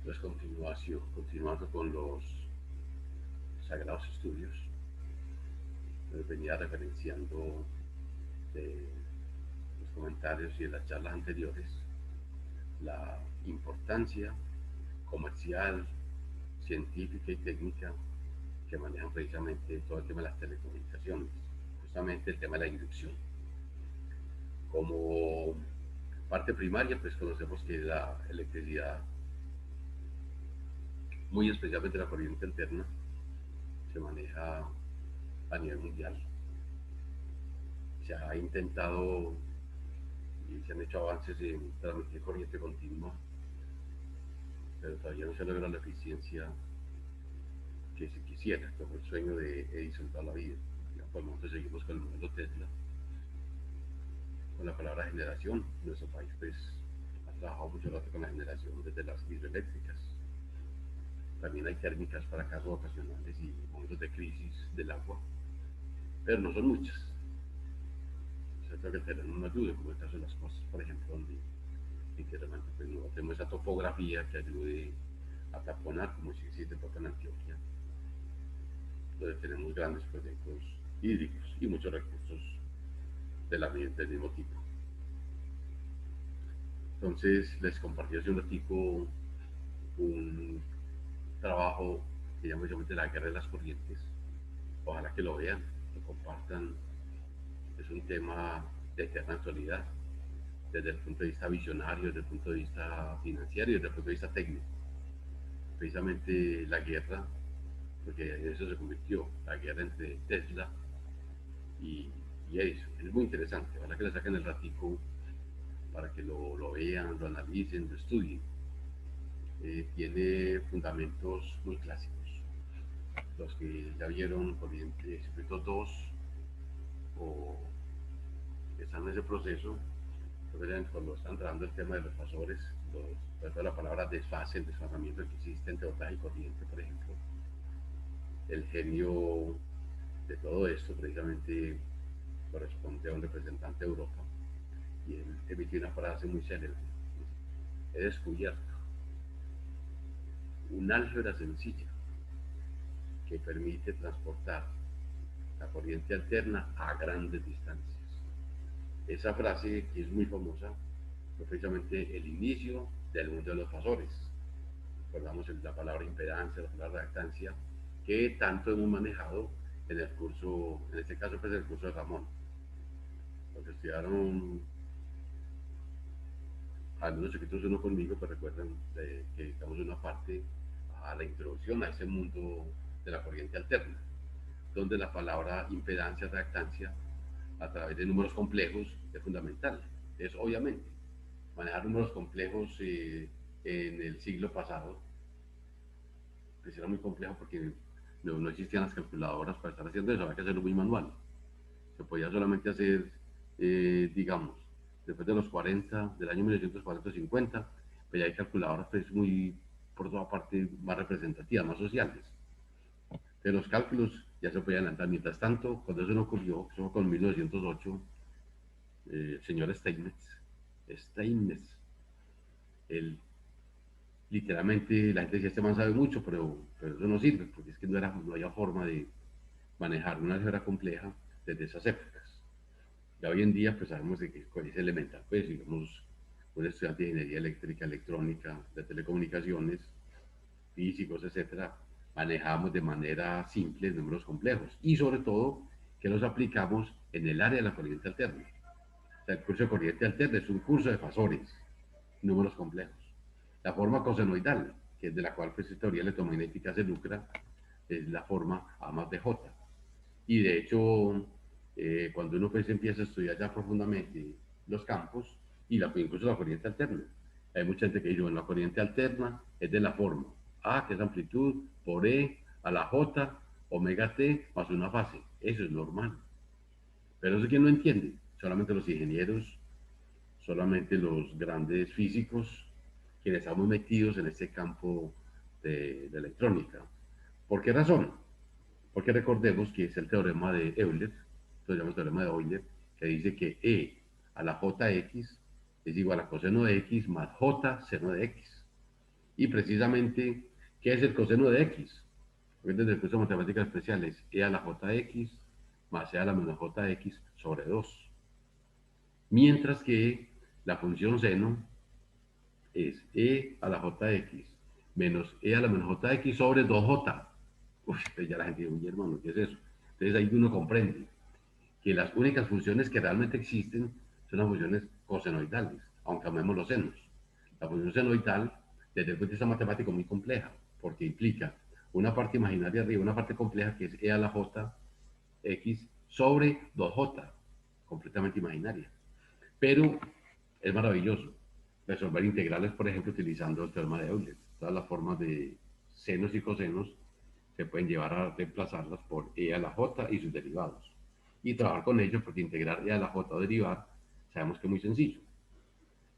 pues continuando con los sagrados estudios, venía referenciando de los comentarios y de las charlas anteriores la importancia comercial, científica y técnica que manejan precisamente todo el tema de las telecomunicaciones, justamente el tema de la inducción. Como parte primaria, pues conocemos que la electricidad, muy especialmente la corriente alterna, se maneja a nivel mundial. Se ha intentado y se han hecho avances en transmitir corriente continua, pero todavía no se logra la eficiencia que se quisiera, como el sueño de Edison toda la vida. Por el momento seguimos con el modelo Tesla, con la palabra generación. Nuestro país pues ha trabajado mucho rato con la generación desde las hidroeléctricas. También hay térmicas para casos ocasionales y momentos de crisis del agua, pero no son muchas. O sea, creo que el terreno no ayude, como el caso de las costas, por ejemplo, donde literalmente pues, no tenemos esa topografía que ayude a taponar, como si existe en Antioquia, donde tenemos grandes proyectos hídricos y muchos recursos del mismo tipo. Entonces les compartí hace un ratico un trabajo que llamo precisamente La Guerra de las Corrientes. Ojalá que lo vean, lo compartan. Es un tema de eterna actualidad, desde el punto de vista visionario, desde el punto de vista financiero y desde el punto de vista técnico. Precisamente la guerra, porque en eso se convirtió, la guerra entre Tesla y, y Edison. Es muy interesante, ojalá que le saquen el ratico para que lo vean, lo analicen, lo estudien. Tiene fundamentos muy clásicos. Los que ya vieron Corriente Circuitos 2 o están en ese proceso, cuando están tratando el tema de los fasores, la palabra desfase, el desfasamiento que existe entre voltaje y corriente, por ejemplo, el genio de todo esto precisamente corresponde a un representante de Europa y él emitió una frase muy célebre: he descubierto un álgebra sencilla que permite transportar la corriente alterna a grandes distancias. Esa frase, que es muy famosa, fue precisamente el inicio del mundo de los fasores. Recordamos la palabra impedancia, la palabra reactancia, que tanto hemos manejado en el curso, en este caso pues en el curso de Ramón. Los que estudiaron algunos chiquitos uno conmigo, pues recuerdan que dedicamos una parte a la introducción a ese mundo de la corriente alterna, donde la palabra impedancia, reactancia, a través de números complejos, es fundamental. Es obviamente manejar números complejos en el siglo pasado, pues era muy complejo porque no existían las calculadoras para estar haciendo eso, había que hacerlo muy manual. Se podía solamente hacer, digamos, después de los 40, del año 1940-50, pues ya hay calculadoras pues muy, por toda parte, más representativas, más sociales. Pero los cálculos ya se podían adelantar. Mientras tanto, cuando eso no ocurrió, eso fue con 1908, el señor Steinmetz, él literalmente, la gente decía, este man sabe mucho, pero eso no sirve, porque es que no había forma de manejar una álgebra compleja desde esas épocas. Ya hoy en día, pues sabemos de que es elemental, pues digamos, un estudiante de ingeniería eléctrica, electrónica, de telecomunicaciones, físicos, etcétera, manejamos de manera simple números complejos y sobre todo que los aplicamos en el área de la corriente alterna. O sea, el curso de corriente alterna es un curso de fasores, números complejos. La forma cosenoidal, que es de la cual pues teoría electromagnética se lucra, es la forma A más de J. Y de hecho, cuando uno pues empieza a estudiar ya profundamente los campos y incluso la corriente alterna, hay mucha gente que dice, bueno, la corriente alterna es de la forma A, que es amplitud, por E a la J, omega T más una fase. Eso es normal. Pero eso es que no entiende. Solamente los ingenieros, solamente los grandes físicos, quienes estamos metidos en este campo de electrónica. ¿Por qué razón? Porque recordemos que es el teorema de Euler, lo llamamos teorema de Euler, que dice que E a la jx es igual a coseno de x más j seno de x. Y precisamente, ¿qué es el coseno de x? Desde el curso de matemáticas especiales, e a la jx más e a la menos jx sobre 2. Mientras que la función seno es e a la jx menos e a la menos jx sobre 2j. Pues ya la gente dice, oye hermano, ¿qué es eso? Entonces ahí uno comprende que las únicas funciones que realmente existen son las funciones cosenoidales, aunque amemos los senos. La función senoidal, desde el punto de vista matemático, es muy compleja, porque implica una parte imaginaria arriba, una parte compleja que es e a la j x sobre 2j, completamente imaginaria. Pero es maravilloso resolver integrales, por ejemplo, utilizando el teorema de Euler. Todas las formas de senos y cosenos se pueden llevar a reemplazarlas por e a la j y sus derivados. Y trabajar con ellos, porque integrar e a la j o derivar, sabemos que es muy sencillo.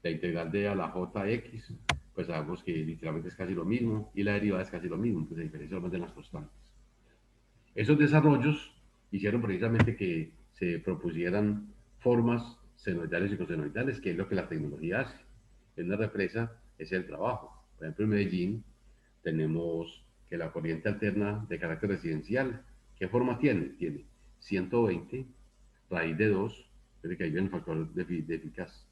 La integral de e a la jx, pues sabemos que literalmente es casi lo mismo, y la derivada es casi lo mismo, pues se diferencia solamente en las constantes. Esos desarrollos hicieron precisamente que se propusieran formas senoidales y cosenoidales, que es lo que la tecnología hace. En una represa es el trabajo. Por ejemplo, en Medellín tenemos que la corriente alterna de carácter residencial, ¿qué forma tiene? Tiene 120 raíz de 2, es que ahí viene el factor de eficaz.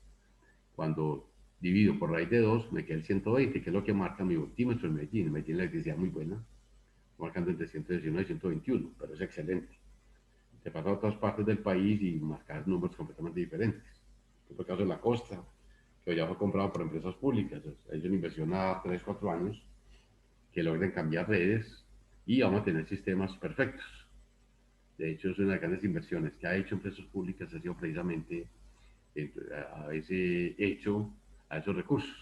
Cuando divido por raíz de 2, me queda el 120, que es lo que marca mi voltímetro en Medellín. En Medellín la electricidad es muy buena, marcando entre 119 y 121, pero es excelente. Se pasa a otras partes del país y marcar números completamente diferentes. En el caso de la costa, que ya fue comprado por empresas públicas, ellos una inversión a 3, 4 años, que logren cambiar redes y vamos a tener sistemas perfectos. De hecho, es una de las grandes inversiones que ha hecho empresas públicas, ha sido precisamente a ese hecho, a esos recursos.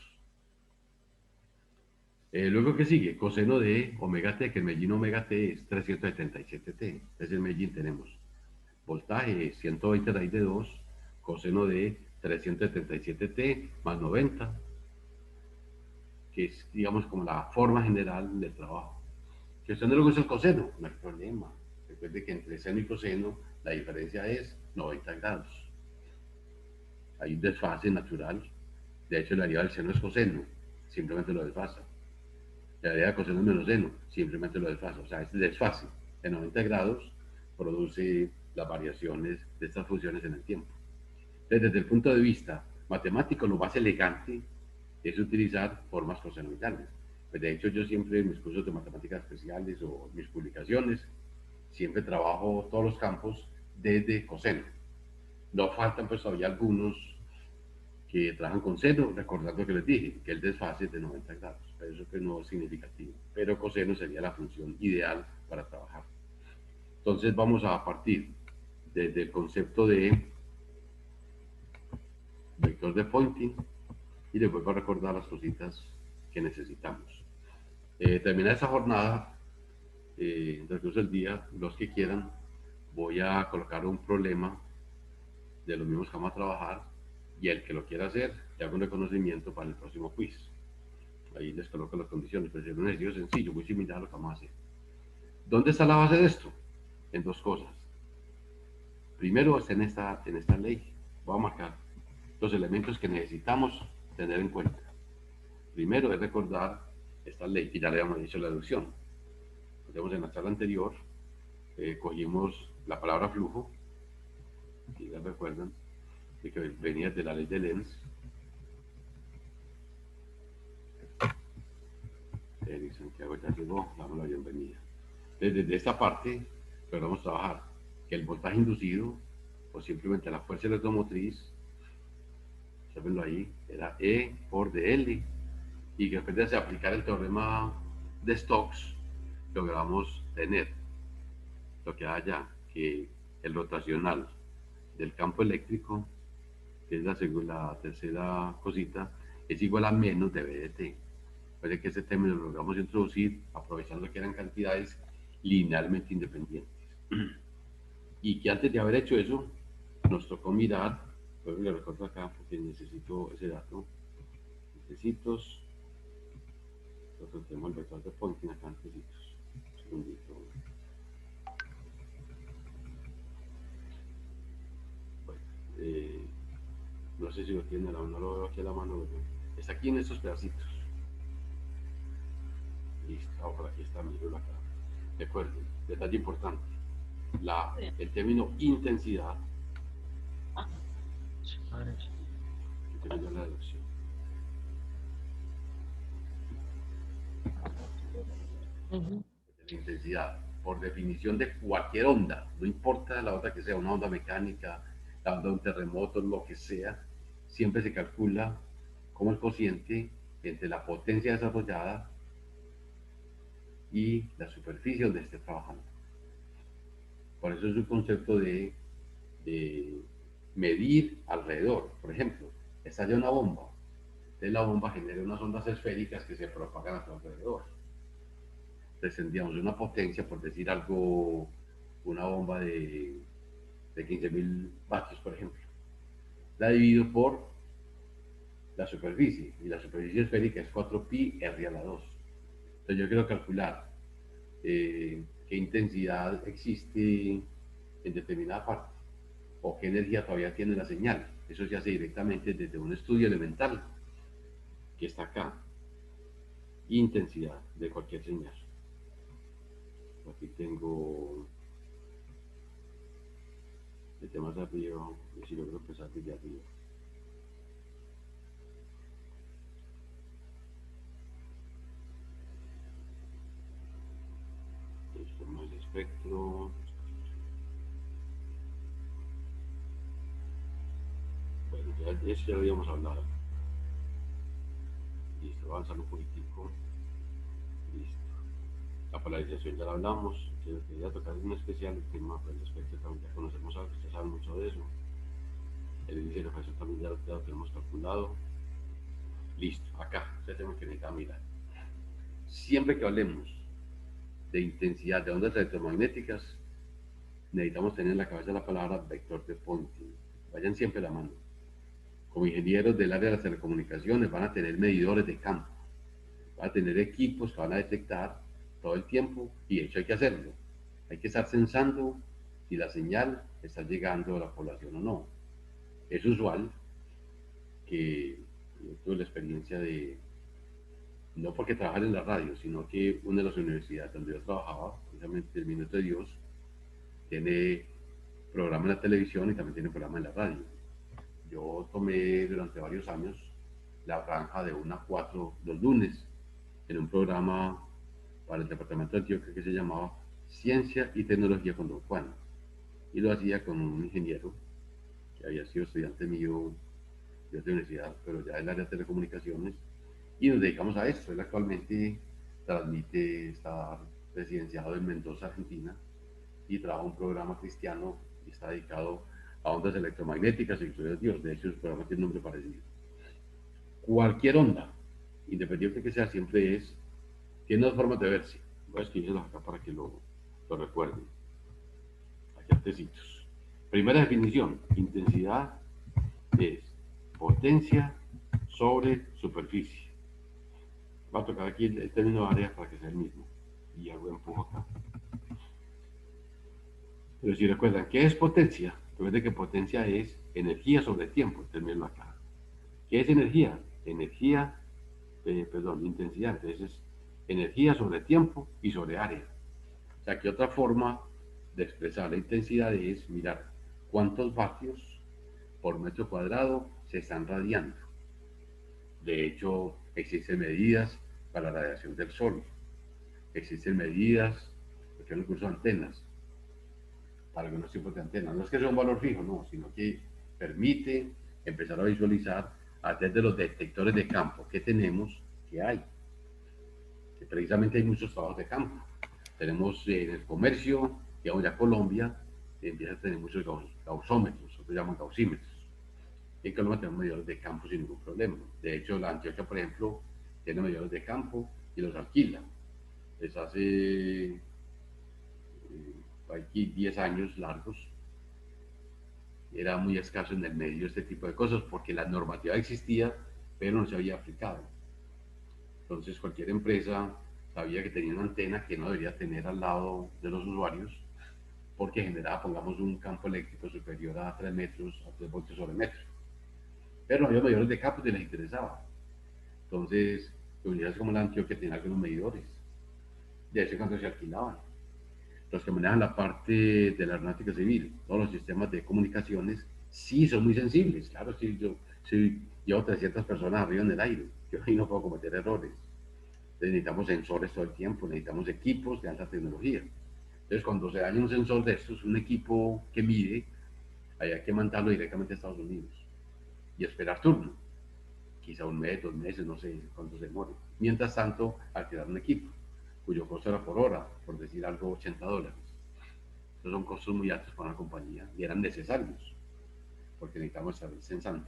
Luego, ¿qué sigue? Coseno de omega t, que el Medellín omega t es 377t. Entonces en Medellín tenemos voltaje 120 raíz de 2, coseno de 377t más 90, que es, digamos, como la forma general del trabajo. Si usted no le gusta el coseno, no hay problema. Recuerde que entre seno y coseno la diferencia es 90 grados. Hay un desfase natural. De hecho, la derivada del seno es coseno, simplemente lo desfasa. La derivada de coseno es menos seno, simplemente lo desfasa. O sea, este desfase de 90 grados produce las variaciones de estas funciones en el tiempo. Entonces, desde el punto de vista matemático, lo más elegante es utilizar formas cosenoidales. Pues de hecho, yo siempre en mis cursos de matemáticas especiales o mis publicaciones, siempre trabajo todos los campos desde coseno. No faltan pues todavía algunos que trabajan con seno, recordando que les dije que el desfase es de 90 grados, pero eso que no es significativo, pero coseno sería la función ideal para trabajar. Entonces vamos a partir desde el concepto de vector de Poynting y les vuelvo a recordar las cositas que necesitamos. Termina esa jornada, en el curso del día, los que quieran, voy a colocar un problema de los mismos que vamos a trabajar y el que lo quiera hacer, le hago un reconocimiento para el próximo quiz. Ahí les coloco las condiciones, pero es un ejercicio sencillo, muy similar a lo que vamos a hacer. ¿Dónde está la base de esto? En dos cosas. Primero está en esta ley. Voy a marcar los elementos que necesitamos tener en cuenta. Primero es recordar esta ley, que ya le habíamos dicho la deducción. Entonces, en la charla anterior cogimos la palabra flujo, si ya recuerdan, de que venía de la ley de Lenz. Santiago ya llegó, damos la bienvenida. Desde esta parte logramos trabajar que el voltaje inducido o simplemente la fuerza electromotriz, sabenlo ahí, era E por dL, y que después de aplicar el teorema de Stokes logramos tener lo que haya, que el rotacional del campo eléctrico, que es la tercera cosita, es igual a menos de B de T. Puede que ese término lo logramos introducir aprovechando que eran cantidades linealmente independientes. Y que antes de haber hecho eso, nos tocó mirar, luego le recuerdo acá porque necesito ese dato, necesito, nosotros tenemos el vector de Poynting acá, necesitos, un segundito. Bueno, no sé si lo tiene, no lo veo aquí a la mano, está aquí en estos pedacitos. Listo, por aquí está, miro acá. Recuerden, detalle importante, Sí. el término intensidad, Ajá. que tengo la deducción. Ujú. La intensidad, por definición de cualquier onda, no importa la onda que sea, una onda mecánica, la onda de un terremoto, lo que sea, siempre se calcula como el cociente entre la potencia desarrollada y la superficie donde esté trabajando. Por eso es un concepto de medir alrededor. Por ejemplo, estalla una bomba. Entonces la bomba genera unas ondas esféricas que se propagan a su alrededor. Entonces tendríamos una potencia, por decir algo, una bomba de 15.000 vatios, por ejemplo. La divido por la superficie, y la superficie esférica es 4pi r a la 2. Entonces yo quiero calcular qué intensidad existe en determinada parte o qué energía todavía tiene la señal. Eso se hace directamente desde un estudio elemental que está acá. Intensidad de cualquier señal. Aquí tengo el tema de arriba, y si logro empezar desde arriba. Esto no es el espectro. Bueno, ya, eso ya lo habíamos hablado. Listo, avanzar un poquitico. Listo. La polarización ya la hablamos. Quería tocar en especial el tema del espectro, también ya conocemos algo, ya saben mucho de eso. El índice de reflexión también ya lo tenemos calculado. Listo, acá, este tema que necesita mirar. Siempre que hablemos de intensidad de ondas electromagnéticas, necesitamos tener en la cabeza la palabra vector de Poynting. Vayan siempre la mano. Como ingenieros del área de las telecomunicaciones van a tener medidores de campo, van a tener equipos que van a detectar todo el tiempo y de hecho hay que hacerlo. Hay que estar censando si la señal está llegando a la población o no. Es usual que yo tuve la experiencia de, no porque trabajar en la radio, sino que una de las universidades donde yo trabajaba, precisamente el Minuto de Dios, tiene programa en la televisión y también tiene programa en la radio. Yo tomé durante varios años la franja de 1 a 4 los lunes en un programa para el departamento de Antioquia que se llamaba Ciencia y Tecnología con Don Juan. Y lo hacía con un ingeniero que había sido estudiante mío de otra universidad, pero ya del área de telecomunicaciones. Y nos dedicamos a esto. Él actualmente transmite, está residenciado en Mendoza, Argentina, y trabaja un programa cristiano y está dedicado a ondas electromagnéticas y gloria a Dios. De hecho, el programa tiene un nombre parecido. Cualquier onda, independiente que sea, siempre tiene dos formas de verse. Voy a escribirlos acá para que lo recuerden. Aquí antecitos. Primera definición, intensidad es potencia sobre superficie. Va a tocar aquí el término de área para que sea el mismo. Y algo empujo acá. Pero si recuerdan, ¿qué es potencia? Recuerden que potencia es energía sobre tiempo, término acá. ¿Qué es energía? Energía, perdón, intensidad. Entonces es energía sobre tiempo y sobre área. O sea, que otra forma de expresar la intensidad es mirar cuántos vatios por metro cuadrado se están radiando. De hecho, existen medidas para la radiación del sol. Existen medidas, porque en el curso de antenas, para algunos tipos de antenas. No es que sea un valor fijo, no, sino que permite empezar a visualizar a través de los detectores de campo que tenemos, que hay. Que precisamente hay muchos trabajos de campo. Tenemos en el comercio, digamos ya Colombia, empieza a tener muchos gausómetros, se llaman gausímetros. En Colombia tenemos medidores de campo sin ningún problema. De hecho, la Antioquia, por ejemplo, tiene medidores de campo y los alquila. Les hace aquí 10 años largos era muy escaso en el medio este tipo de cosas porque la normativa existía, pero no se había aplicado. Entonces cualquier empresa sabía que tenía una antena que no debería tener al lado de los usuarios porque generaba, pongamos, un campo eléctrico superior a 3 metros, a 3 voltios sobre metro. Pero no había medidores de campo y les interesaba. Entonces, comunidades como la Antioquia tienen algunos medidores. de ese cuando se alquilaban. Los que manejan la parte de la aeronáutica civil, todos los sistemas de comunicaciones, sí son muy sensibles. Claro, sí, yo sí, llevo 300 personas arriba en el aire, yo ahí no puedo cometer errores. Necesitamos sensores todo el tiempo, necesitamos equipos de alta tecnología. Entonces, cuando se daña un sensor de estos, un equipo que mide, hay que mandarlo directamente a Estados Unidos y esperar turno. Quizá un mes, 2 meses, no sé cuánto se demore. Mientras tanto, alquilar un equipo, cuyo costo era por hora, por decir algo, $80. Esos son costos muy altos para una compañía y eran necesarios, porque necesitamos estar censando.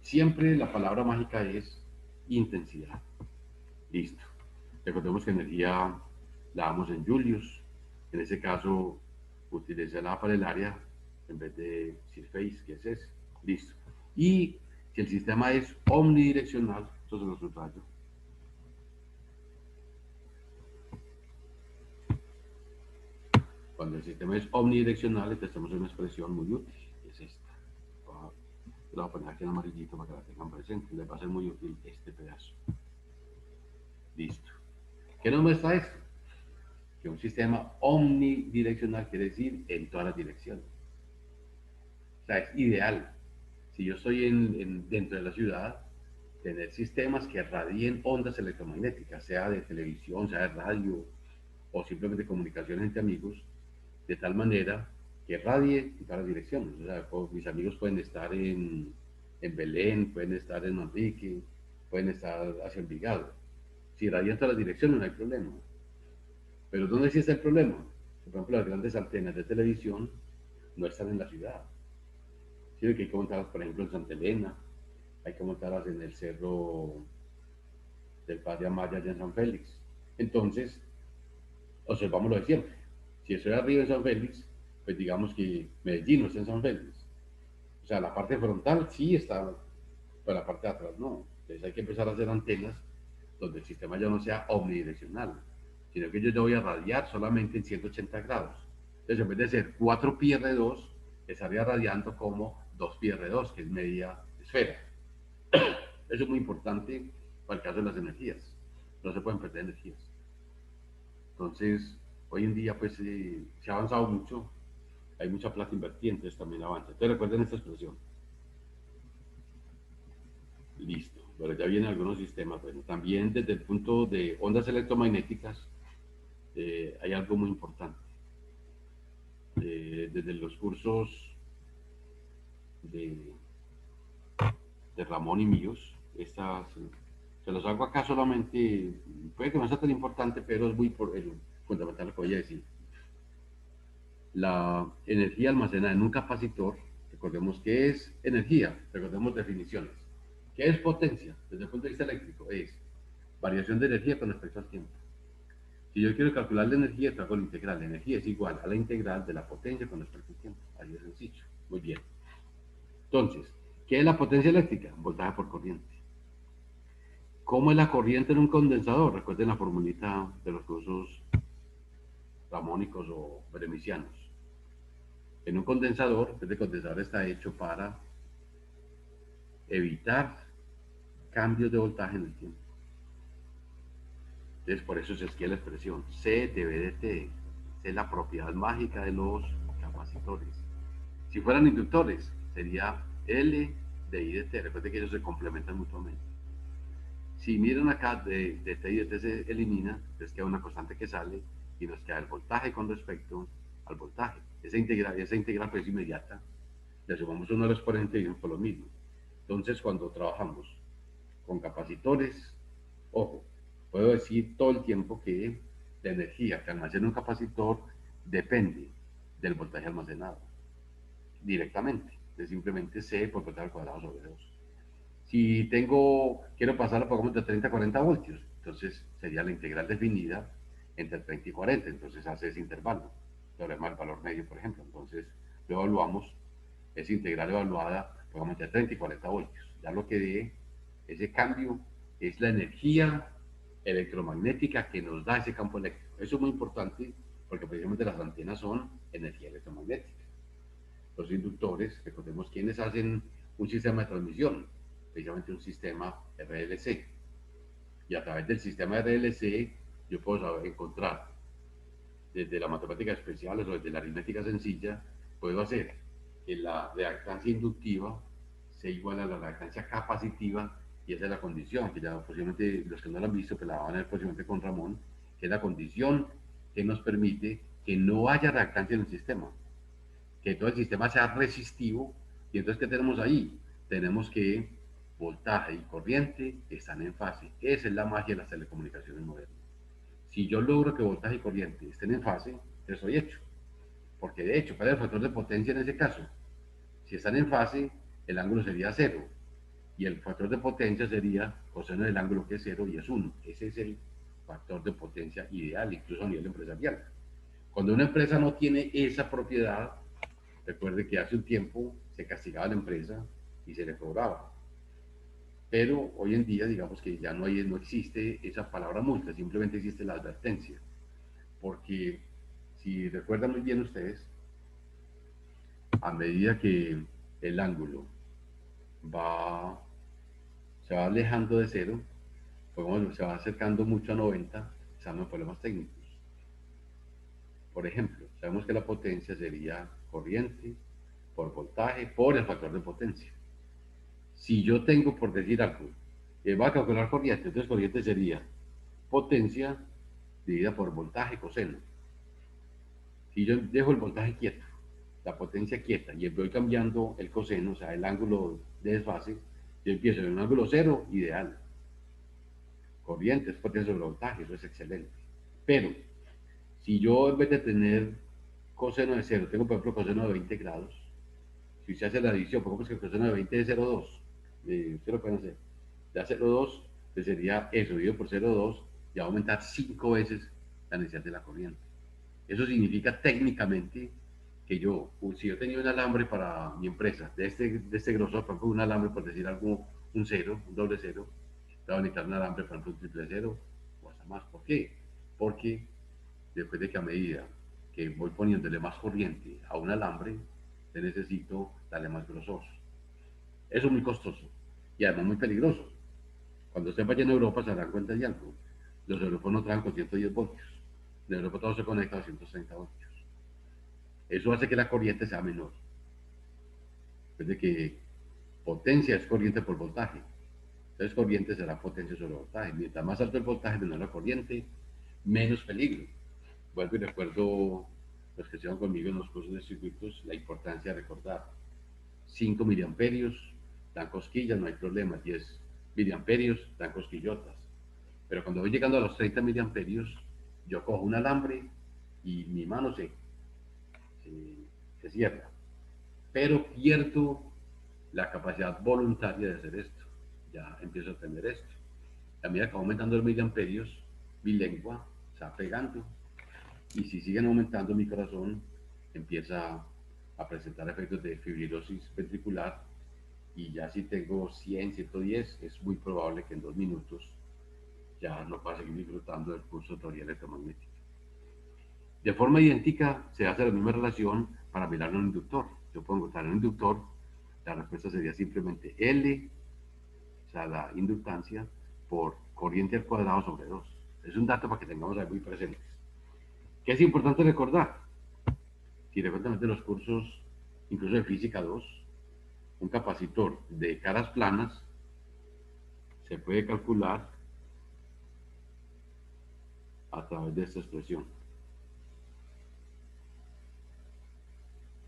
Siempre la palabra mágica es intensidad. Listo. Recordemos que energía la damos en Julius. En ese caso, utilicé la para el área en vez de Surface, que es ese. Listo. Y si el sistema es omnidireccional, esto se lo subrayo. Cuando el sistema es omnidireccional, tenemos una expresión muy útil, que es esta. La voy a poner aquí en amarillito para que la tengan presente. Les va a ser muy útil este pedazo. Listo. ¿Qué nos muestra esto? Que un sistema omnidireccional quiere decir en todas las direcciones. O sea, es ideal. Si yo estoy dentro de la ciudad, tener sistemas que radien ondas electromagnéticas, sea de televisión, sea de radio o simplemente comunicación entre amigos, de tal manera que radie en todas las direcciones. O sea, mis amigos pueden estar en Belén, pueden estar en Manrique, pueden estar hacia Envigado. Si radia en todas las direcciones no hay problema. Pero ¿dónde sí está el problema? Por ejemplo, las grandes antenas de televisión no están en la ciudad. Sino que hay que montarlas, por ejemplo, en Santa Elena, hay que montarlas en el cerro del Padre Amaya, allá en San Félix. Entonces, observamos lo de siempre. Si estoy arriba en San Félix, pues digamos que Medellín no está en San Félix. O sea, la parte frontal sí está, pero la parte de atrás no. Entonces hay que empezar a hacer antenas donde el sistema ya no sea omnidireccional, sino que yo ya voy a radiar solamente en 180 grados. Entonces, en vez de ser 4 pi R2, estaría radiando como 2 pi R2, que es media esfera. Eso es muy importante para el caso de las energías. No se pueden perder energías. Entonces, hoy en día, pues, se ha avanzado mucho. Hay mucha plata invertida, entonces también avanza. Entonces, recuerden esta expresión. Listo. Pero ya vienen algunos sistemas. Bueno, también desde el punto de ondas electromagnéticas, hay algo muy importante. Desde los cursos de, de Ramón y míos, estas, se los hago acá solamente, puede que no sea tan importante, pero es muy fundamental lo que voy a decir. La energía almacenada en un capacitor, recordemos qué es energía, recordemos definiciones. ¿Qué es potencia? Desde el punto de vista eléctrico, es variación de energía con respecto al tiempo. Si yo quiero calcular la energía, hago la integral. La energía es igual a la integral de la potencia con respecto al tiempo. Ahí es sencillo. Muy bien. Entonces, ¿qué es la potencia eléctrica? Voltaje por corriente. ¿Cómo es la corriente en un condensador? Recuerden la formulita de los cursos ramónicos o bremicianos. En un condensador, este condensador está hecho para evitar cambios de voltaje en el tiempo. Entonces, por eso se escribe la expresión C de V de T. Es la propiedad mágica de los capacitores. Si fueran inductores, sería L de I de T. Recuerden que ellos se complementan mutuamente. Si miran acá de T y de T se elimina, entonces queda una constante que sale y nos queda el voltaje con respecto al voltaje. Esa integral pues es inmediata. Le sumamos uno al exponente y vemos por lo mismo. Entonces, cuando trabajamos con capacitores, ojo, puedo decir todo el tiempo que la energía que almacena un capacitor depende del voltaje almacenado directamente. Es simplemente C por voltaje al cuadrado sobre 2. Si quiero pasar a pagamos de 30 a 40 voltios, entonces sería la integral definida entre 30 y 40, entonces hace ese intervalo, teorema del valor medio, por ejemplo. Entonces lo evaluamos, esa integral evaluada, pagamos entre 30 y 40 voltios. Ya lo que dé ese cambio es la energía electromagnética que nos da ese campo eléctrico. Eso es muy importante porque precisamente las antenas son energía electromagnética. Los inductores, recordemos quiénes hacen un sistema de transmisión, precisamente un sistema RLC. Y a través del sistema RLC yo puedo encontrar desde la matemática especial o desde la aritmética sencilla, puedo hacer que la reactancia inductiva sea igual a la reactancia capacitiva, y esa es la condición, que ya posiblemente los que no la han visto, pues la van a ver posiblemente con Ramón, que es la condición que nos permite que no haya reactancia en el sistema, que todo el sistema sea resistivo. Y entonces, ¿qué tenemos ahí? Tenemos que voltaje y corriente están en fase. Esa es la magia de las telecomunicaciones modernas. Si yo logro que voltaje y corriente estén en fase, estoy hecho. Porque de hecho, ¿cuál es el factor de potencia en ese caso? Si están en fase, el ángulo sería cero. Y el factor de potencia sería coseno del ángulo, que es cero, y es 1. Ese es el factor de potencia ideal, incluso a nivel empresarial. Cuando una empresa no tiene esa propiedad, recuerde que hace un tiempo se castigaba a la empresa y se le cobraba. Pero hoy en día, digamos que ya no existe esa palabra multa, simplemente existe la advertencia. Porque si recuerdan muy bien ustedes, a medida que el ángulo va, se va alejando de cero, pues bueno, se va acercando mucho a 90, estamos en problemas técnicos. Por ejemplo, sabemos que la potencia sería corriente por voltaje por el factor de potencia. Si yo tengo, por decir algo, va a calcular corriente, entonces corriente sería potencia dividida por voltaje coseno. Si yo dejo el voltaje quieto, la potencia quieta, y voy cambiando el coseno, o sea, el ángulo de desfase, yo empiezo en un ángulo cero, ideal. Corriente es potencia sobre voltaje, eso es excelente. Pero, si yo en vez de tener coseno de cero, tengo por ejemplo coseno de 20 grados, si se hace la adición, pongamos que el coseno de 20 es 0,2, ustedes lo pueden hacer, da 0,2, pues sería eso, dividido por 0,2, ya va a aumentar 5 veces la necesidad de la corriente. Eso significa técnicamente que yo, si yo tenía un alambre para mi empresa, de este grosor, por ejemplo, un alambre, por decir algo, un cero, un doble cero, te va a necesitar un alambre, por ejemplo, un triple cero, o hasta más. ¿Por qué? Porque después de que a medida que voy poniéndole más corriente a un alambre, te necesito darle más grosor. Eso es muy costoso y además muy peligroso. Cuando usted vaya en Europa se darán cuenta de algo. Los europeos no traen con 110 voltios. En Europa todo se conecta a 230 voltios. Eso hace que la corriente sea menor. Es de que potencia es corriente por voltaje. Entonces corriente será potencia sobre voltaje. Mientras más alto el voltaje, menor la corriente, menos peligro. Vuelvo y recuerdo los que estuvieron conmigo en los cursos de circuitos, la importancia de recordar 5 miliamperios, dan cosquillas, no hay problema, 10 miliamperios, dan cosquillotas. Pero cuando voy llegando a los 30 miliamperios, yo cojo un alambre y mi mano se cierra. Pero pierdo la capacidad voluntaria de hacer esto. Ya empiezo a tener esto. A medida que va aumentando los miliamperios, mi lengua se va pegando. Y si siguen aumentando, mi corazón empieza a presentar efectos de fibrilosis ventricular. Y ya si tengo 100, 110, es muy probable que en 2 minutos ya no pueda seguir disfrutando del curso de teoría electromagnética. De forma idéntica, se hace la misma relación para mirar un inductor. Yo puedo encontrar un inductor, la respuesta sería simplemente L, o sea, la inductancia, por corriente al cuadrado sobre 2. Es un dato para que tengamos ahí muy presentes. ¿Qué es importante recordar? Si recuerdan de los cursos, incluso de física 2, un capacitor de caras planas se puede calcular a través de esta expresión,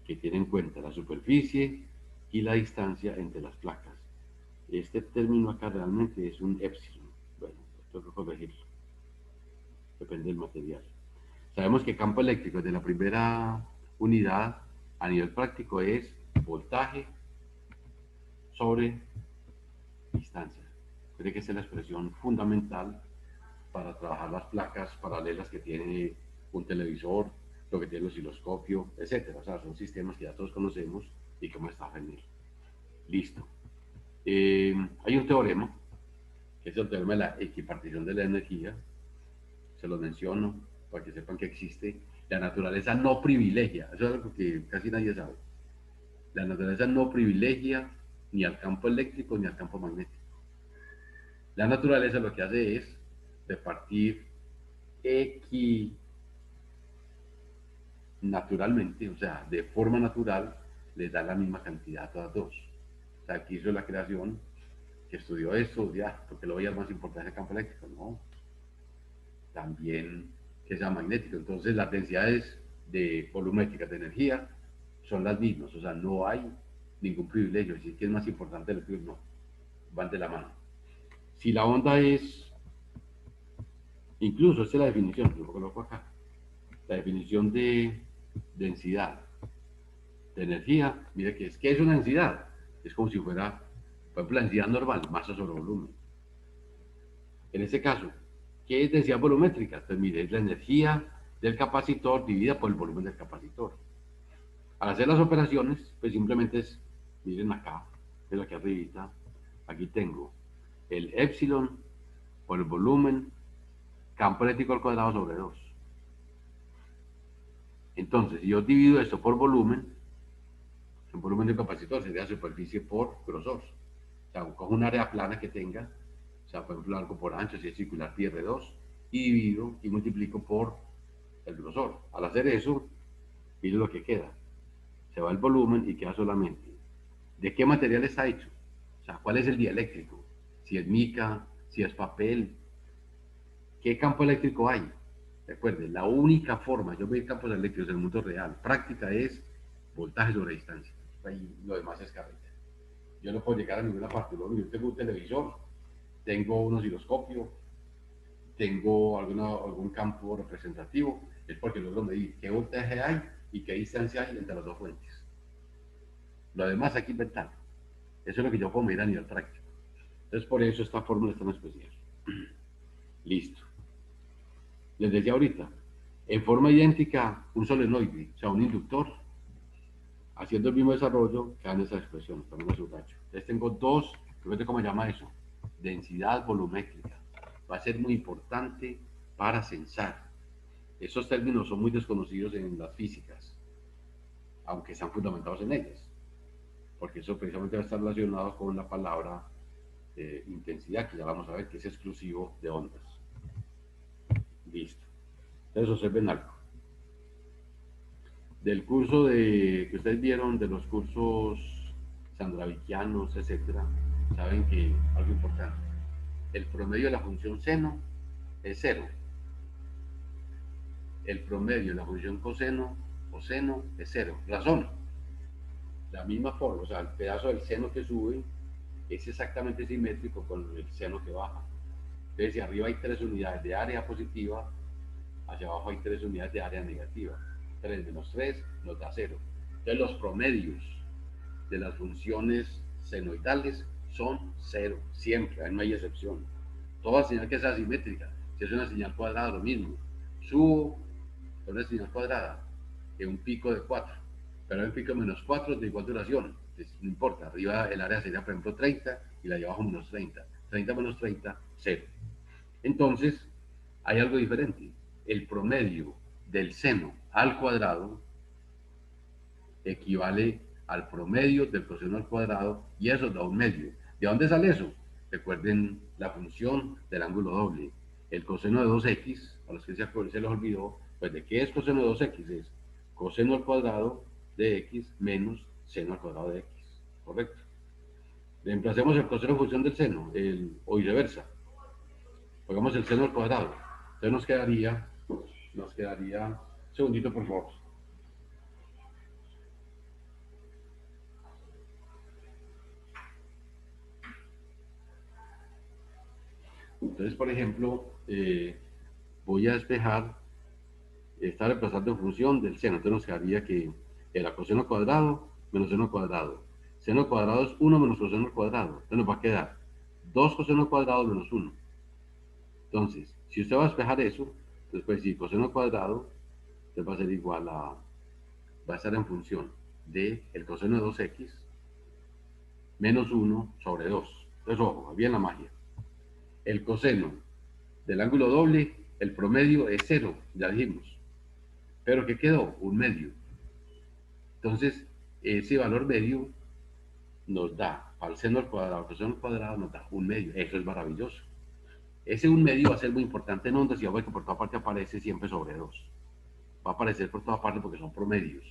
que tiene en cuenta la superficie y la distancia entre las placas. Este término acá realmente es un epsilon. Bueno, tengo que corregirlo. Depende del material. Sabemos que campo eléctrico de la primera unidad a nivel práctico es voltaje sobre distancia. Creo que esa es la expresión fundamental para trabajar las placas paralelas que tiene un televisor, lo que tiene el osciloscopio, etcétera. O sea, son sistemas que ya todos conocemos y cómo está venir. Listo. Hay un teorema, que es el teorema de la equipartición de la energía. Se lo menciono para que sepan que existe. La naturaleza no privilegia, eso es algo que casi nadie sabe. La naturaleza no privilegia ni al campo eléctrico ni al campo magnético. La naturaleza lo que hace es repartir naturalmente, o sea, de forma natural, les da la misma cantidad a todas dos. O sea, aquí hizo la creación, que estudió esto, ya, porque lo veía más importante el campo eléctrico, ¿no? También que sea magnético. Entonces, las densidades de volumétricas de energía son las mismas, o sea, no hay ningún privilegio, así que es más importante el no, van de la mano. Si la onda es, incluso esta es la definición, yo lo coloco acá, la definición de densidad de energía, mire que es una densidad, es como si fuera, por ejemplo, la densidad normal, masa sobre volumen. En este caso, ¿qué es densidad volumétrica? Pues mire, es la energía del capacitor dividida por el volumen del capacitor. Al hacer las operaciones, pues simplemente es, miren acá, es aquí arribita, aquí tengo el epsilon por el volumen, campo eléctrico al cuadrado sobre 2. Entonces, si yo divido esto por volumen, el volumen del capacitor sería superficie por grosor. O sea, cojo un área plana que tenga, o sea, por ejemplo, largo por ancho, si es circular, pi R2, y divido y multiplico por el grosor. Al hacer eso, miren lo que queda. Se va el volumen y queda solamente. ¿De qué material está hecho? O sea, ¿cuál es el dieléctrico? Si es mica, si es papel, ¿qué campo eléctrico hay? Recuerden, la única forma, yo veo campos eléctricos en el mundo real, práctica es voltaje sobre distancia. Ahí lo demás es carreta. Yo no puedo llegar a ninguna parte. Yo tengo un televisor, tengo un osciloscopio, tengo algún campo representativo, es porque logro medir qué voltaje hay y qué distancia hay entre las dos fuentes. Lo demás hay que inventar. Eso es lo que yo puedo medir a nivel práctico. Entonces, por eso esta fórmula es tan especial. Listo. Les decía ahorita, en forma idéntica, un solenoide, o sea, un inductor, haciendo el mismo desarrollo, quedan esas expresiones, también lo subrayo. Entonces tengo dos, fíjate cómo se llama eso, densidad volumétrica. Va a ser muy importante para censar. Esos términos son muy desconocidos en las físicas, aunque están fundamentados en ellas, porque eso precisamente va a estar relacionado con la palabra intensidad, que ya vamos a ver que es exclusivo de ondas. Listo. Entonces observen algo. Del curso que ustedes vieron, de los cursos sandraviquianos, etcétera, saben que algo importante, el promedio de la función seno es cero. El promedio de la función coseno o seno es cero. Razón, la misma forma, o sea, el pedazo del seno que sube es exactamente simétrico con el seno que baja. Entonces, si arriba hay 3 unidades de área positiva, hacia abajo hay 3 unidades de área negativa. 3 menos 3 nos da 0. Entonces, los promedios de las funciones senoidales son 0, siempre, ahí no hay excepción. Toda señal que sea simétrica, si es una señal cuadrada, lo mismo. Subo por una señal cuadrada en un pico de 4, pero un pico de menos 4 de igual duración. Entonces, no importa, arriba el área sería, por ejemplo, 30 y la de abajo menos 30. 30 menos 30, 0. Entonces, hay algo diferente. El promedio del seno al cuadrado equivale al promedio del coseno al cuadrado y eso da un medio. ¿De dónde sale eso? Recuerden la función del ángulo doble. El coseno de 2x, a los que se les olvidó, pues ¿de qué es coseno de 2x? Es coseno al cuadrado de x menos seno al cuadrado de x. ¿Correcto? Reemplacemos el coseno en función del seno, o viceversa. Pongamos el seno al cuadrado. Entonces nos quedaría, un segundito por favor. Entonces, por ejemplo, voy a despejar, está reemplazando en función del seno. Entonces nos quedaría que era coseno cuadrado menos seno cuadrado. Seno cuadrado es 1 menos coseno cuadrado. Entonces nos va a quedar 2 coseno cuadrado menos 1. Entonces, si usted va a despejar eso, después si coseno cuadrado, entonces va a ser igual a, va a estar en función de el coseno de 2x menos 1 sobre 2. Entonces, ojo, bien la magia. El coseno del ángulo doble, el promedio es 0, ya dijimos. Pero ¿qué quedó? Un medio. Entonces, ese valor medio nos da, al seno al cuadrado, coseno al cuadrado, nos da un medio. Eso es maravilloso. Ese 1 medio va a ser muy importante en ondas y va a ver que por toda parte aparece siempre sobre 2. Va a aparecer por toda parte porque son promedios.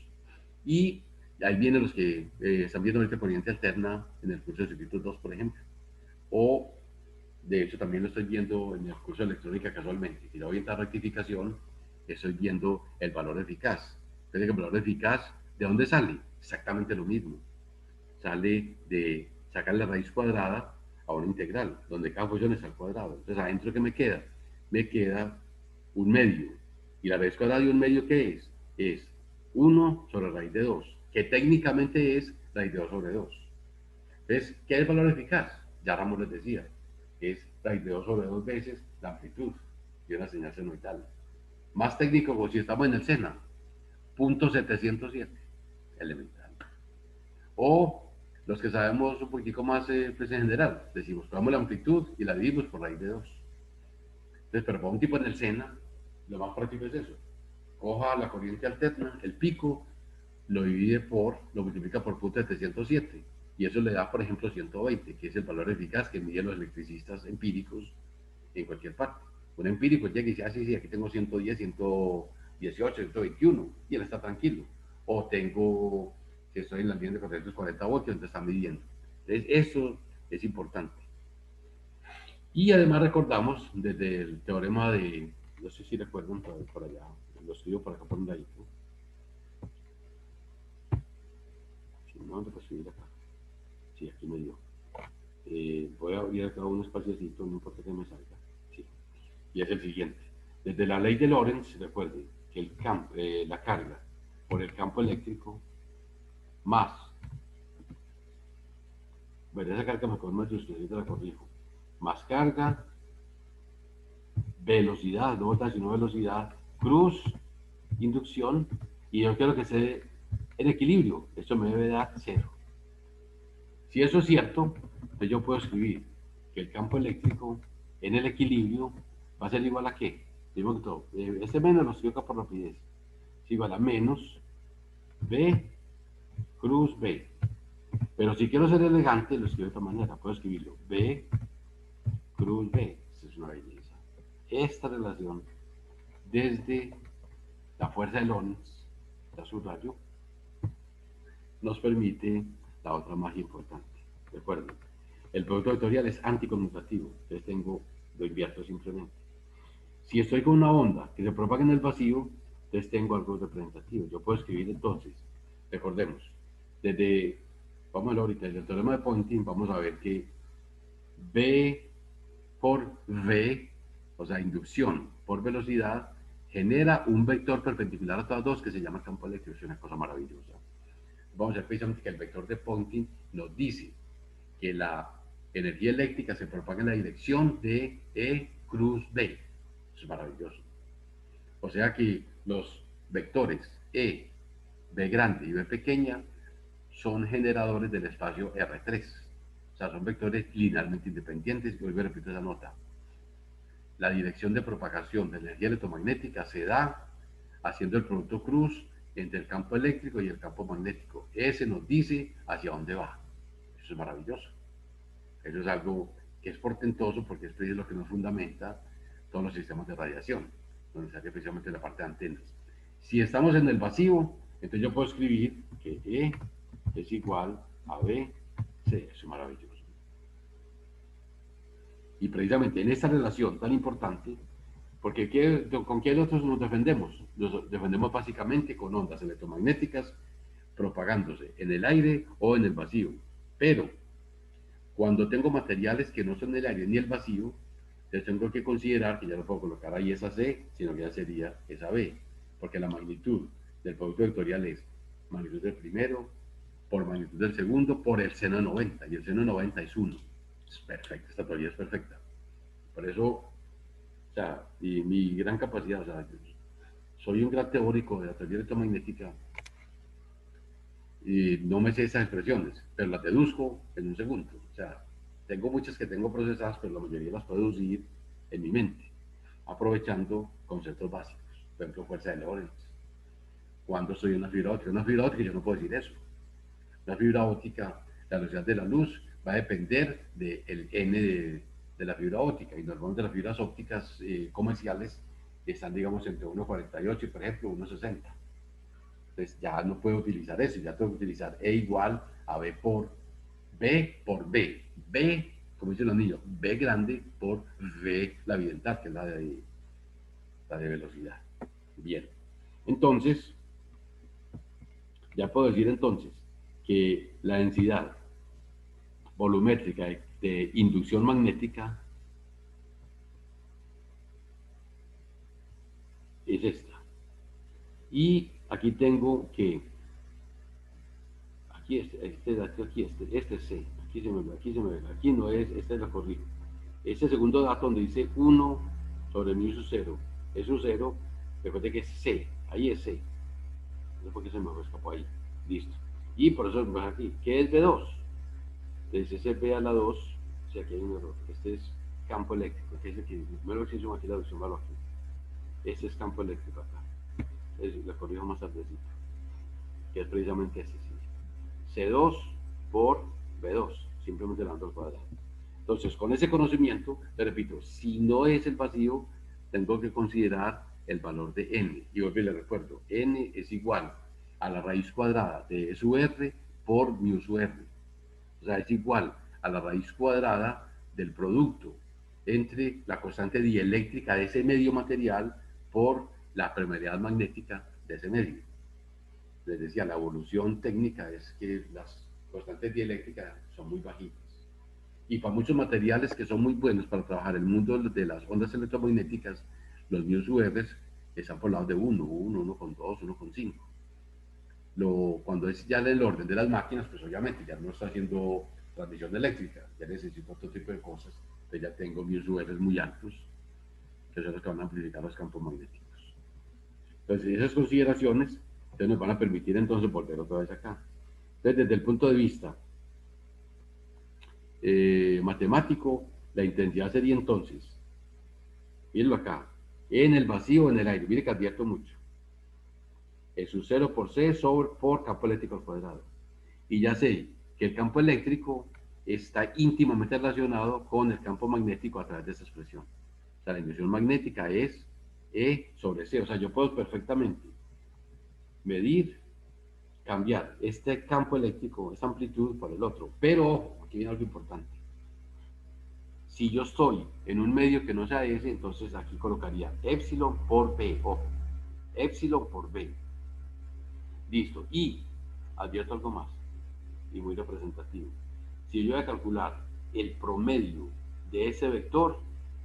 Y ahí vienen los que están viendo ahorita corriente alterna en el curso de circuitos 2, por ejemplo. O, de hecho, también lo estoy viendo en el curso de electrónica casualmente. Si le voy a entrar rectificación, estoy viendo el valor eficaz. Entonces, el valor eficaz, ¿de dónde sale? Exactamente lo mismo. Sale de sacar la raíz cuadrada a una integral, donde cada función es al cuadrado. Entonces, adentro, ¿qué me queda? Me queda 1 medio. ¿Y la raíz cuadrada de 1 medio qué es? Es 1 sobre raíz de 2, que técnicamente es raíz de 2 sobre 2. Entonces, ¿qué es el valor eficaz? Ya Ramos les decía, es raíz de 2 sobre 2 veces la amplitud de una señal senoidal. Más técnico, como si estamos en el SENA, 0.707, elemental. O los que sabemos un poquitico más pues en general, decimos, tomamos la amplitud y la dividimos por raíz de 2. Entonces, pero para un tipo en el SENA, lo más práctico es eso. Coja la corriente alterna, el pico, lo divide lo multiplica por 0.707. Y eso le da, por ejemplo, 120, que es el valor eficaz que miden los electricistas empíricos en cualquier parte. Un empírico llega y dice, ah, sí, sí, aquí tengo 110, 118, 121, y él está tranquilo. O tengo, si estoy en la línea de 440 voltios, entonces está midiendo. Entonces, eso es importante. Y además recordamos desde el teorema de, no sé si recuerdan por allá, lo escribo por acá por un ladito. Si no, lo puedo escribir acá. Sí, aquí me dio. Voy a abrir acá un espaciocito, no importa que me salga. Sí. Y es el siguiente. Desde la ley de Lorentz, recuerden que la carga por el campo eléctrico más, bueno, esa carga me con mayúsculas, ahorita la corrijo, más carga, velocidad, no voltaje, sino velocidad, cruz, inducción, y yo quiero que esté en equilibrio. Esto me debe dar 0. Si eso es cierto, pues yo puedo escribir que el campo eléctrico en el equilibrio va a ser igual a qué. Digo que todo, este menos lo escribo acá por rapidez. Es igual a menos B cruz B. Pero si quiero ser elegante, lo escribo de otra manera. Puedo escribirlo B cruz B. Esta es una belleza. Esta relación desde la fuerza de Lorentz, la subrayo, nos permite la otra magia importante. Recuerden, el producto vectorial es anticonmutativo, entonces lo invierto simplemente. Si estoy con una onda que se propaga en el vacío, entonces tengo algo representativo. Yo puedo escribir entonces, recordemos, vamos a ver ahorita, desde el teorema de Poynting, vamos a ver que B por V, o sea, inducción por velocidad, genera un vector perpendicular a todas dos que se llama campo eléctrico. Es una cosa maravillosa. Vamos a ver precisamente que el vector de Poynting nos dice que la energía eléctrica se propaga en la dirección de E cruz B. Eso es maravilloso. O sea que los vectores E, B grande y B pequeña son generadores del espacio R3. O sea, son vectores linealmente independientes. Y vuelvo a repetir esa nota. La dirección de propagación de la energía electromagnética se da haciendo el producto cruz entre el campo eléctrico y el campo magnético. Ese nos dice hacia dónde va. Eso es maravilloso. Eso es algo que es portentoso porque esto es lo que nos fundamenta todos los sistemas de radiación, donde sale precisamente la parte de antenas. Si estamos en el vacío, entonces yo puedo escribir que E es igual a B, C. Eso es maravilloso. Y precisamente en esta relación tan importante, porque ¿con qué nosotros nos defendemos? Nos defendemos básicamente con ondas electromagnéticas propagándose en el aire o en el vacío. Pero cuando tengo materiales que no son el aire ni el vacío, entonces tengo que considerar que ya no puedo colocar ahí esa C, sino que ya sería esa B, porque la magnitud del producto vectorial es magnitud del primero por magnitud del segundo por el seno de 90, y el seno de 90 es 1. Es perfecta, esta teoría es perfecta. Por eso, o sea, y mi gran capacidad, o sea, soy un gran teórico de la teoría electromagnética y no me sé esas expresiones, pero las deduzco en un segundo. O sea, tengo muchas que tengo procesadas, pero la mayoría las puedo deducir en mi mente, aprovechando conceptos básicos. Por ejemplo, fuerza de Lorentz. Cuando estoy en una fibra óptica yo no puedo decir eso. Una fibra óptica, la velocidad de la luz va a depender del n de la fibra óptica, y normalmente las fibras ópticas comerciales están, digamos, entre 1,48 y, por ejemplo, 1,60. Entonces ya no puedo utilizar eso, ya tengo que utilizar E igual a B por B. B, como dicen los niños, B grande por V la evidental, que es la de velocidad. Bien, entonces, ya puedo decir entonces que la densidad volumétrica de inducción magnética es esta. Y aquí tengo que, aquí este es C, aquí no es, este es la corrijo. Ese segundo dato donde dice 1 sobre mu sub 0, es un 0, recuerde que es C, ahí es C. No sé por qué se me escapó ahí. Listo. Y por eso me aquí, ¿qué es B2? Entonces ese B a la 2, o sea, aquí hay un error. Este es campo eléctrico, que es el que, primero que hizo aquí la adducción, malo aquí. Este es campo eléctrico acá. Entonces, la corrijo más tardecito, que es precisamente ese, sí. C2 por B2, simplemente dando al cuadrado. Entonces, con ese conocimiento, te repito, si no es el vacío, tengo que considerar el valor de n. Y vuelvo y le recuerdo, n es igual a la raíz cuadrada de E sub r por mu sub r. O sea, es igual a la raíz cuadrada del producto entre la constante dieléctrica de ese medio material por la permeabilidad magnética de ese medio. Les decía, la evolución técnica es que las constantes dieléctricas son muy bajitas. Y para muchos materiales que son muy buenos para trabajar el mundo de las ondas electromagnéticas, los mu sub r están por lados de 1, 1,2, 1,5. Cuando es ya el orden de las máquinas, pues obviamente ya no está haciendo transmisión eléctrica, ya necesito otro tipo de cosas, entonces ya tengo mis URs muy altos, que son los que van a amplificar los campos magnéticos. Entonces esas consideraciones entonces nos van a permitir entonces volver otra vez acá. Entonces desde el punto de vista matemático, la intensidad sería entonces, mírenlo acá, en el vacío, en el aire, mire que advierto mucho, es un 0 por C por campo eléctrico al cuadrado. Y ya sé que el campo eléctrico está íntimamente relacionado con el campo magnético a través de esta expresión. O sea, la inducción magnética es E sobre C. O sea, yo puedo perfectamente medir, cambiar este campo eléctrico, esta amplitud por el otro. Pero, ojo, aquí viene algo importante. Si yo estoy en un medio que no sea ese, entonces aquí colocaría epsilon por B. Ojo, epsilon por B. Listo. Y advierto algo más, y muy representativo. Si yo voy a calcular el promedio de ese vector,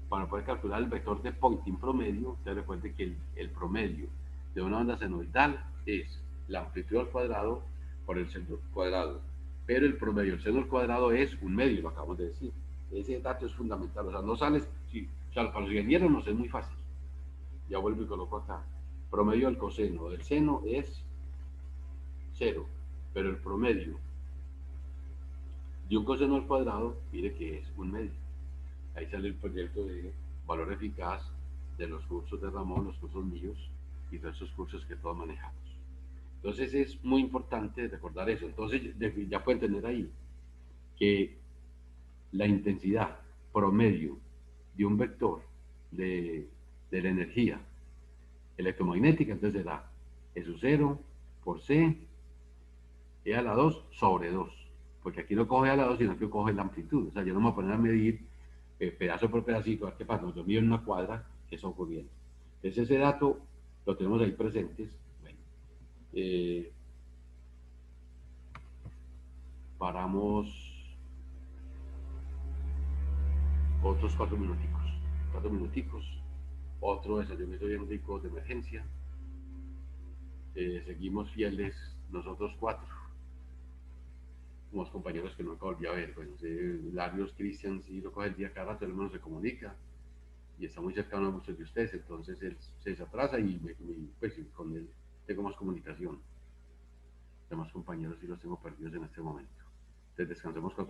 para poder calcular el vector de Poynting promedio, usted recuerde que el promedio de una onda senoidal es la amplitud al cuadrado por el seno al cuadrado. Pero el promedio del seno al cuadrado es un medio, lo acabamos de decir. Ese dato es fundamental. O sea, no sales, sí, o sea, para los ingenieros nos es muy fácil. Ya vuelvo y coloco acá. Promedio del coseno del seno es 0, pero el promedio de un coseno al cuadrado, mire que es un medio. Ahí sale el proyecto de valor eficaz de los cursos de Ramón, los cursos míos y todos esos cursos que todos manejamos. Entonces es muy importante recordar eso. Entonces ya pueden tener ahí que la intensidad promedio de un vector de la energía electromagnética, entonces será E sub 0 por C, E a la 2 sobre 2. Porque aquí no coge a la 2, sino que coge la amplitud. O sea, yo no me voy a poner a medir pedazo por pedacito, a ver qué pasa. Yo mido en una cuadra que son corrientes. Entonces ese dato lo tenemos ahí presentes. Bueno, paramos otros 4 minuticos. 4 minuticos. Otro desayunito bien rico de emergencia. Seguimos fieles nosotros 4. Unos compañeros que nunca volví a ver. Bueno, Larios, Cristian, sí lo coge el día cada rato, el hermano se comunica y está muy cercano a muchos de ustedes, entonces él se desatrasa y pues, con él tengo más comunicación. Demás compañeros sí los tengo perdidos en este momento. Entonces descansemos con